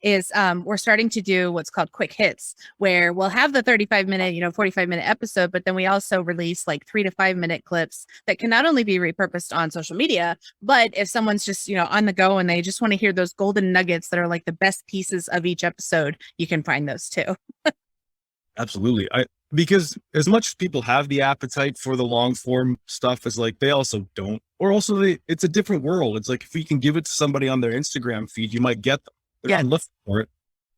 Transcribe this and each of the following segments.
is we're starting to do what's called quick hits, where we'll have the 35-minute, 45-minute episode, but then we also release like 3 to 5 minute clips that can not only be repurposed on social media, but if someone's just, on the go and they just want to hear those golden nuggets that are like the best pieces of each episode, you can find those too. Absolutely. Because as much as people have the appetite for the long form stuff, as like they also don't, or also it's a different world. It's like, if we can give it to somebody on their Instagram feed, you might get them. They're not looking for it.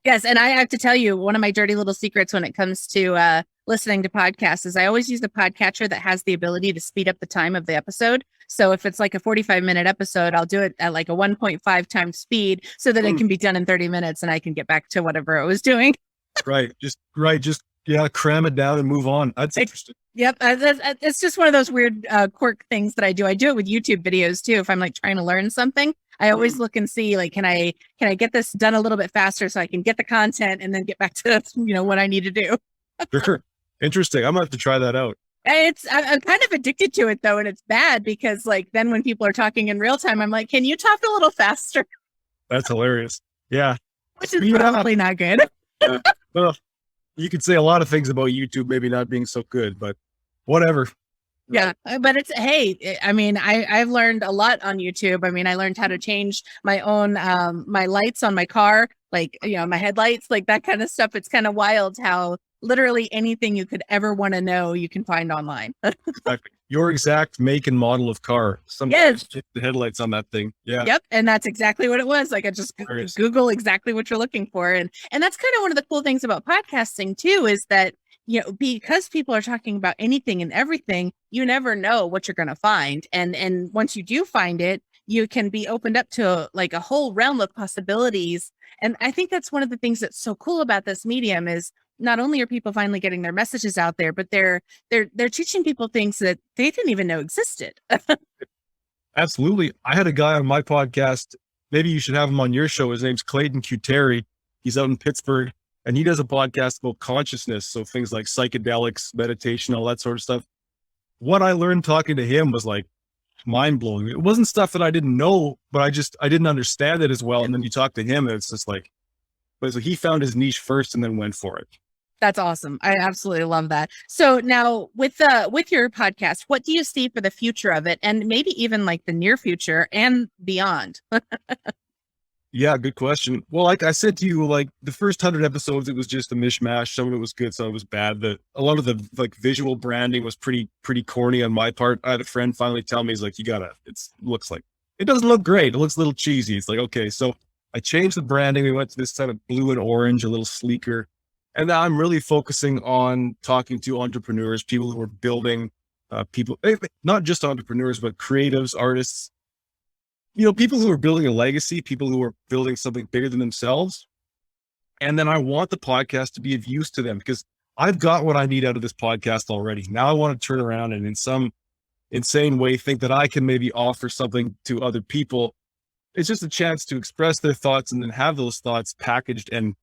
Yes. And I have to tell you, one of my dirty little secrets when it comes to listening to podcasts is I always use the podcatcher that has the ability to speed up the time of the episode. So if it's like a 45-minute episode, I'll do it at like a 1.5 times speed so that it can be done in 30 minutes and I can get back to whatever I was doing. Right. Just cram it down and move on. That's interesting. Yep. It's just one of those weird quirk things that I do. I do it with YouTube videos too. If I'm like trying to learn something, I always look and see like, can I get this done a little bit faster so I can get the content and then get back to, what I need to do. Sure. Interesting. I'm gonna have to try that out. I'm kind of addicted to it though. And it's bad because like, then when people are talking in real time, I'm like, can you talk a little faster? That's hilarious. Yeah. Which is probably not good. Well, you could say a lot of things about YouTube maybe not being so good, but whatever. Yeah, but I've learned a lot on YouTube. I mean, I learned how to change my own my lights on my car, like my headlights, like that kind of stuff. It's kind of wild how literally anything you could ever want to know you can find online. Exactly. Your exact make and model of car. Yes. The headlights on that thing. Yeah. Yep. And that's exactly what it was. Like I just Google exactly what you're looking for. And that's kind of one of the cool things about podcasting too, is that, because people are talking about anything and everything, you never know what you're going to find. And once you do find it, you can be opened up to like a whole realm of possibilities. And I think that's one of the things that's so cool about this medium is not only are people finally getting their messages out there, but they're teaching people things that they didn't even know existed. Absolutely. I had a guy on my podcast. Maybe you should have him on your show. His name's Clayton Cuteri. He's out in Pittsburgh and he does a podcast about consciousness. So things like psychedelics, meditation, all that sort of stuff. What I learned talking to him was like mind blowing. It wasn't stuff that I didn't know, but I didn't understand it as well. And then you talk to him and it's just like, but so he found his niche first and then went for it. That's awesome. I absolutely love that. So now with your podcast, what do you see for the future of it? And maybe even like the near future and beyond? Yeah, good question. Well, like I said to you, like the first 100 episodes, it was just a mishmash. Some of it was good, some of it was bad. A lot of the like visual branding was pretty corny on my part. I had a friend finally tell me, he's like, it looks like, it doesn't look great. It looks a little cheesy. It's like, okay. So I changed the branding. We went to this kind of blue and orange, a little sleeker. And now I'm really focusing on talking to entrepreneurs, people who are building, not just entrepreneurs, but creatives, artists, people who are building a legacy, people who are building something bigger than themselves. And then I want the podcast to be of use to them because I've got what I need out of this podcast already. Now I want to turn around and in some insane way think that I can maybe offer something to other people. It's just a chance to express their thoughts and then have those thoughts packaged and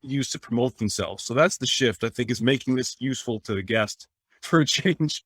used to promote themselves. So that's the shift, I think, is making this useful to the guest for a change.